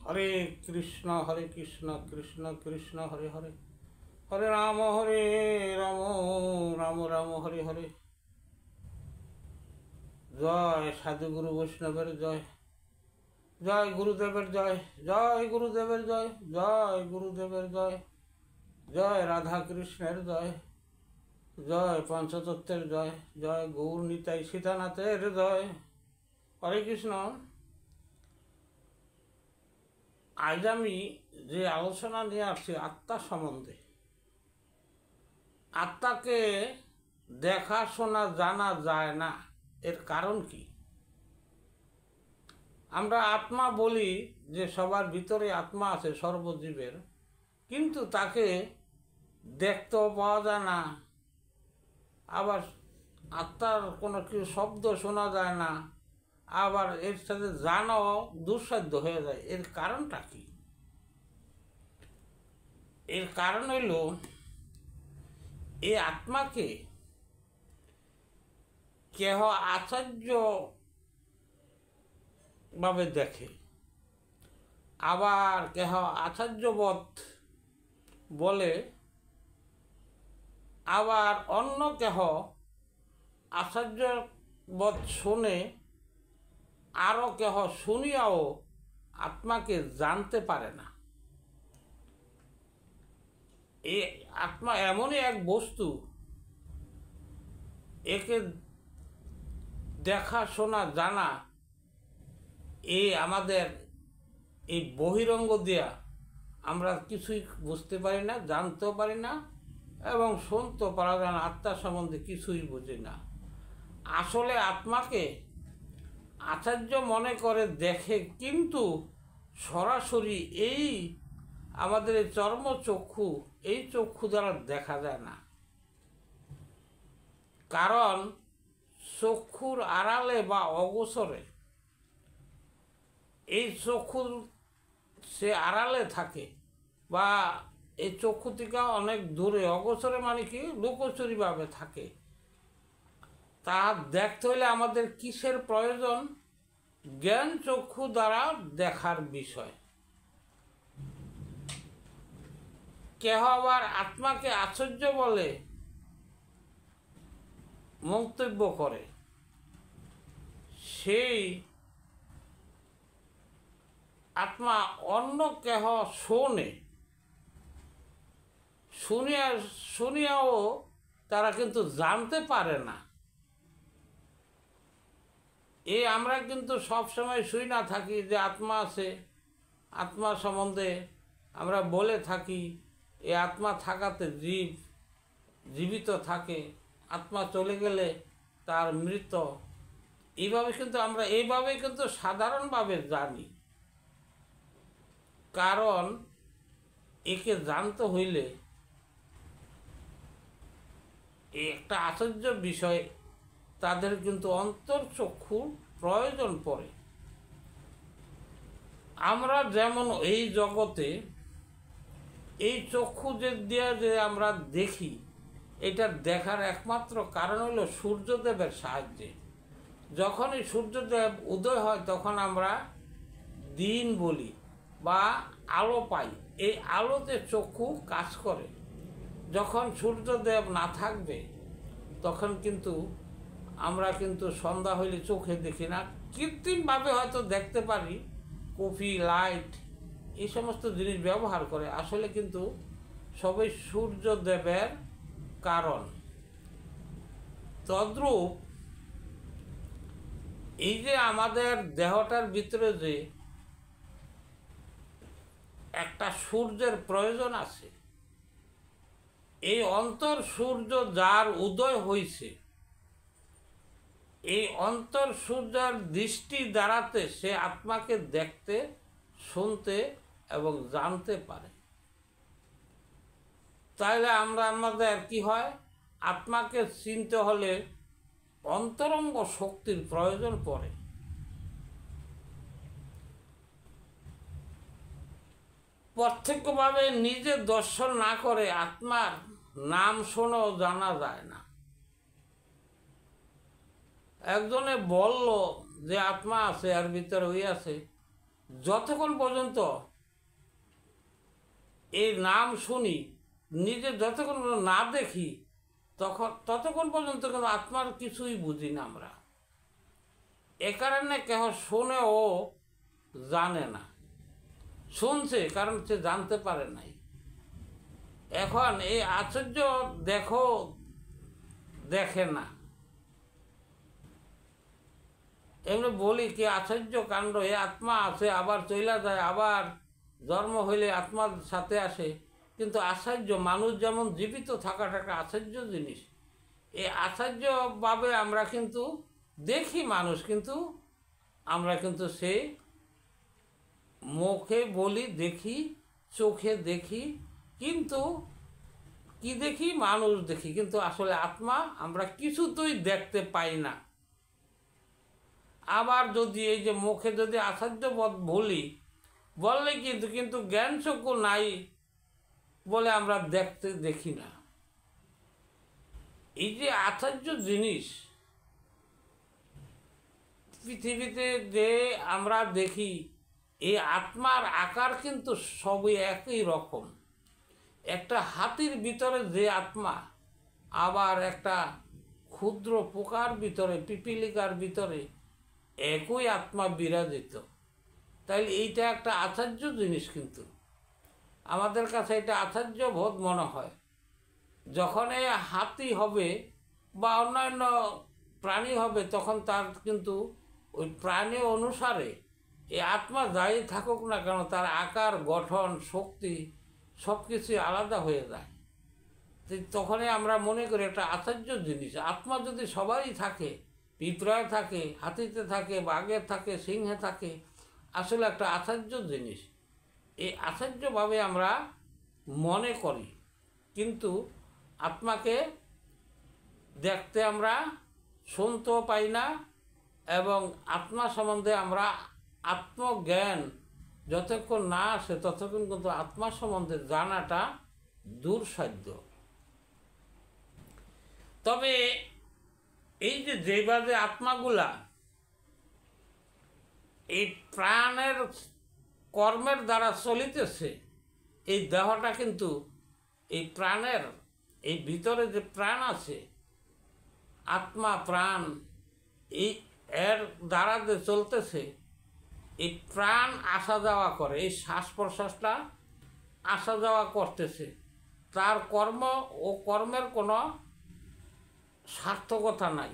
हरे कृष्ण कृष्ण कृष्ण हरे हरे हरे राम राम राम हरे हरे। जय साधुगुरु वैष्णवेर जय, जय गुरुदेवेर जय, जय गुरुदेवेर जय, जय गुरुदेवेर जय, जय राधा कृष्णेर जय, जय पंचतत्वेर जय, जय गौर निताई सीतानाथेर जय। हरे कृष्ण। आज आमी जे आलोचना निये आसछि आत्मा सम्बन्धे, आत्माके देखा शोना जाना जाए ना, एर कारण कि? आमरा आत्मा बोली जे सबार भितरे आत्मा आछे सर्वजीवेर, किन्तु ताके देखतेও पाওয়া যায় না, आबार आत्मार कोनो किछु शब्द शोना যায় না, आबार एर साथे जानाও दुस्साध्य হয়ে যায়। एर कारणটা কি? एर कारण हইল এই আত্মাকে কেহ আচার্য ভাবে দেখে, আবার কেহ আচার্যবৎ বলে, আবার অন্য কেহ আচার্যবৎ শোনে, আরও কেহ শুনিয়াও আত্মাকে জানতে পারে না। এই আত্মা এমনই এক বস্তু, একে দেখা শোনা জানা এই আমাদের এই বহিরঙ্গ দিয়া আমরা কিছুই বুঝতে পারি না, জানতেও পারি না এবং শুনতেও পারা যায় না। আত্মা সম্বন্ধে কিছুই বুঝি না। আসলে আত্মাকে আচার্য মনে করে দেখে, কিন্তু সরাসরি এই আমাদের এই চর্মচক্ষু, এই চক্ষু দ্বারা দেখা যায় না। কারণ চক্ষুর আড়ালে বা অগোচরে, এই চক্ষুর সে আড়ালে থাকে বা এই চক্ষু থেকে অনেক দূরে, অগোচরে মানে কি লুকোচুরিভাবে থাকে। তা দেখতে হলে আমাদের কিসের প্রয়োজন? জ্ঞান চক্ষু দ্বারা দেখার বিষয়। কেহ আবার আত্মাকে আশ্চর্য বলে মন্তব্য করে, সেই আত্মা অন্য কেহ শোনে, শুনিয়াও তারা কিন্তু জানতে পারে না। এই আমরা কিন্তু সবসময় শুই না থাকি যে আত্মা আছে, আত্মা সম্বন্ধে আমরা বলে থাকি, এই আত্মা থাকাতে জীব জীবিত থাকে, আত্মা চলে গেলে তার মৃত। এইভাবে কিন্তু আমরা এইভাবে কিন্তু সাধারণভাবে জানি। কারণ একে জানতে হইলে একটা আশ্চর্য বিষয়, তাদের কিন্তু অন্তর্চক্ষুর প্রয়োজন পড়ে। আমরা যেমন এই জগতে এই চক্ষু যে দিয়ে যে আমরা দেখি, এটা দেখার একমাত্র কারণ হলো সূর্যদেবের সাহায্যে। যখনই সূর্যদেব উদয় হয় তখন আমরা দিন বলি বা আলো পাই। এই আলোতে চক্ষু কাজ করে। যখন সূর্যদেব না থাকবে তখন কিন্তু আমরা কিন্তু সন্ধ্যা হইলে চোখে দেখি না, কৃত্রিমভাবে হয়তো দেখতে পারি, কফি লাইট এই সমস্ত জিনিস ব্যবহার করে। আসলে কিন্তু সবই সূর্যদেবের কারণ। তদ্রূপ এই যে আমাদের দেহটার ভিতরে যে একটা সূর্যের প্রয়োজন আছে, এই অন্তর সূর্য যার উদয় হয়েছে, এই অন্তর সূর্যের দৃষ্টি দ্বারাতে সে আত্মাকে দেখতে, শুনতে এবং জানতে পারে। তাহলে আমাদের কি হয়? আত্মাকে চিনতে হলে অন্তরঙ্গ শক্তির প্রয়োজন পড়ে। প্রত্যক্ষভাবে নিজে দর্শন না করে আত্মার নাম শোনাও জানা যায় না। একজনে বলল যে আত্মা আছে, এর ভিতরে ওই আছে, যতক্ষণ পর্যন্ত এই নাম শুনি, নিজে যতক্ষণ পর্যন্ত না দেখি, ততক্ষণ পর্যন্ত কিন্তু আত্মার কিছুই বুঝি না আমরা। এ কারণে কেহ শোনেও জানে না, শুনছে কারণ সে জানতে পারে নাই। এখন এই আশ্চর্য দেখো দেখে না, এমনি বলি কি আশ্চর্য কাণ্ড, এ আত্মা আছে আবার চইলা যায়, আবার জন্ম হইলে আত্মার সাথে আসে। কিন্তু আশ্চর্য, মানুষ যেমন জীবিত থাকাটা একটা আশ্চর্য জিনিস। এই আশ্চর্যভাবে আমরা কিন্তু দেখি মানুষ, কিন্তু আমরা কিন্তু সে মুখে বলি দেখি, চোখে দেখি, কিন্তু কি দেখি? মানুষ দেখি, কিন্তু আসলে আত্মা আমরা কিছুতেই দেখতে পাই না। আবার যদি এই যে মুখে যদি আশ্চর্যবোধ বললে কিন্তু জ্ঞান চক্ষু নাই বলে আমরা দেখি না। এই যে আশ্চর্য জিনিস পৃথিবীতে যে আমরা দেখি, এই আত্মার আকার কিন্তু সবই একই রকম। একটা হাতির ভিতরে যে আত্মা, আবার একটা ক্ষুদ্র পোকার ভিতরে, পিপিলিকার ভিতরে একই আত্মা বিরাজিত। তাই এইটা একটা আশ্চর্য জিনিস, কিন্তু আমাদের কাছে এটা আশ্চর্য বোধ মনে হয়। যখন এই হাতি হবে বা অন্যান্য প্রাণী হবে, তখন তার কিন্তু ওই প্রাণী অনুসারে এই আত্মা যাই থাকুক না কেন, তার আকার, গঠন, শক্তি সব কিছুই আলাদা হয়ে যায়। তখনই আমরা মনে করি একটা আশ্চর্য জিনিস। আত্মা যদি সবাই থাকে, পিঁপড়ায় থাকে, হাতিতে থাকে, বাঘে থাকে, সিংহে থাকে, আসলে একটা আশ্চর্য জিনিস। এই আশ্চর্যভাবে আমরা মনে করি, কিন্তু আত্মাকে দেখতে আমরা শুনতেও পাই না, এবং আত্মা সম্বন্ধে আমরা আত্মজ্ঞান যতক্ষণ না আসে ততক্ষণ কিন্তু আত্মা সম্বন্ধে জানাটা দুঃসাধ্য। তবে এই যে যেভাবে আত্মাগুলা এই প্রাণের কর্মের দ্বারা চলিতেছে, এই দেহটা কিন্তু এই প্রাণের, এই ভিতরে যে প্রাণ আছে, আত্মা প্রাণ, এই এর দ্বারা যে চলতেছে, এই প্রাণ আসা যাওয়া করে, এই শ্বাস প্রশ্বাসটা আসা যাওয়া করতেছে। তার কর্ম ও কর্মের কোনো সার্থকতা নাই,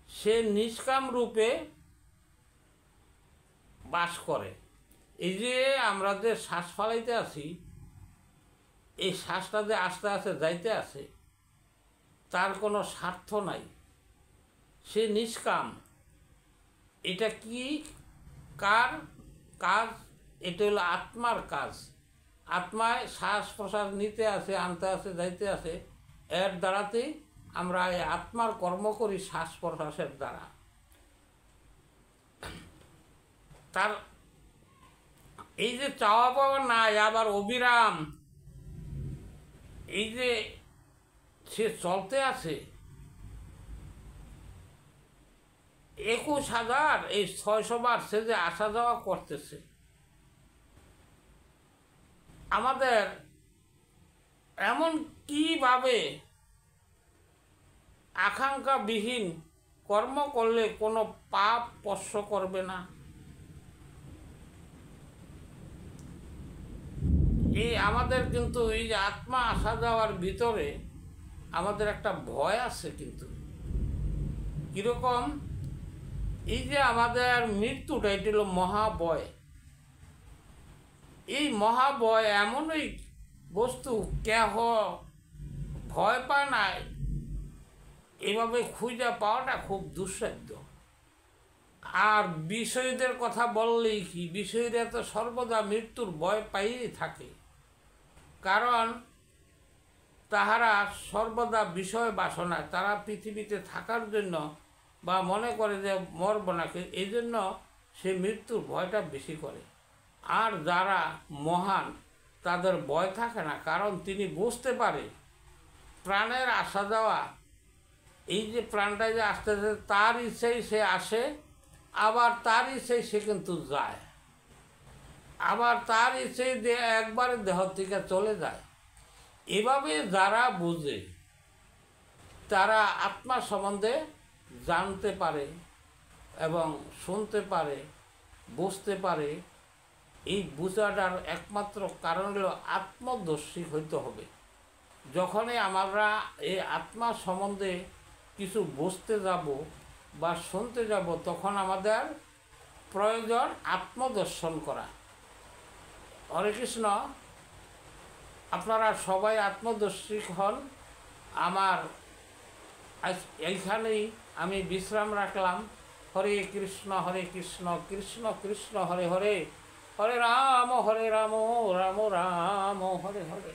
সে নিষ্কাম রূপে বাস করে। এই যে আমরা যে শ্বাস ফালাইতে আছি, এই শ্বাসটা যে আস্তে আস্তে যাইতে আছে, তার কোনো স্বার্থ নাই, সে নিষ্কাম। এটা কি কার কাজ? এটা হলো আত্মার কাজ। আত্মায় শ্বাস প্রশ্বাস নিতে আসে, আনতে আসে, যাইতে আসে, এর দ্বারাতেই আমরা এই আত্মার কর্ম করি, শ্বাস প্রশ্বাসের দ্বারা। তার এই যে চাওয়া পাওয়া নাই, আবার অবিরাম এই যে সে চলতে আছে 21,000 এই 600 বার সে যে আসা যাওয়া করতেছে। আমাদের এমন কিভাবে আকাঙ্ক্ষাবিহীন কর্ম করলে কোনো পাপ স্পর্শ করবে না? এই আমাদের কিন্তু এই যে আত্মা আসা যাওয়ার ভিতরে আমাদের একটা ভয় আছে। কিন্তু কীরকম? এই যে আমাদের মৃত্যুটা, এটি হলো মহাভয়। এই মহাভয় এমনই বস্তু, কেহ ভয় পায় না, এভাবে খুঁজে পাওয়াটা খুব দুঃসাধ্য। আর বিষয়ীদের কথা বললেই কি, বিষয়ীরা তো সর্বদা মৃত্যুর ভয় পাইই থাকে, কারণ তাহারা সর্বদা বিষয় বাসনায়, তারা পৃথিবীতে থাকার জন্য বা মনে করে যে মরব না, এই জন্য সে মৃত্যুর ভয়টা বেশি করে। আর যারা মহান, তাদের ভয় থাকে না, কারণ তিনি বুঝতে পারে প্রাণের আসা যাওয়া, এই যে প্রাণটা যে আসতে আসতে তার ইচ্ছেই সে আসে, আবার তার ইচ্ছেই সে কিন্তু যায়। আবার তার ইচ্ছে যে একবারে দেহ থেকে চলে যায়। এভাবে যারা বুঝে তারা আত্মা সম্বন্ধে জানতে পারে এবং শুনতে পারে, বুঝতে পারে। এই বোঝাটার একমাত্র কারণ হলো আত্মদর্শী হইতে হবে। যখনই আমরা এই আত্মা সম্বন্ধে কিছু বুঝতে যাব বা শুনতে যাব, তখন আমাদের প্রয়োজন আত্মদর্শন করা। হরে কৃষ্ণ, আপনারা সবাই আত্মদর্শী হন। আমার এইখানেই আমি বিশ্রাম রাখলাম। হরে কৃষ্ণ কৃষ্ণ কৃষ্ণ হরে হরে, হরে রাম রাম রাম হরে হরে।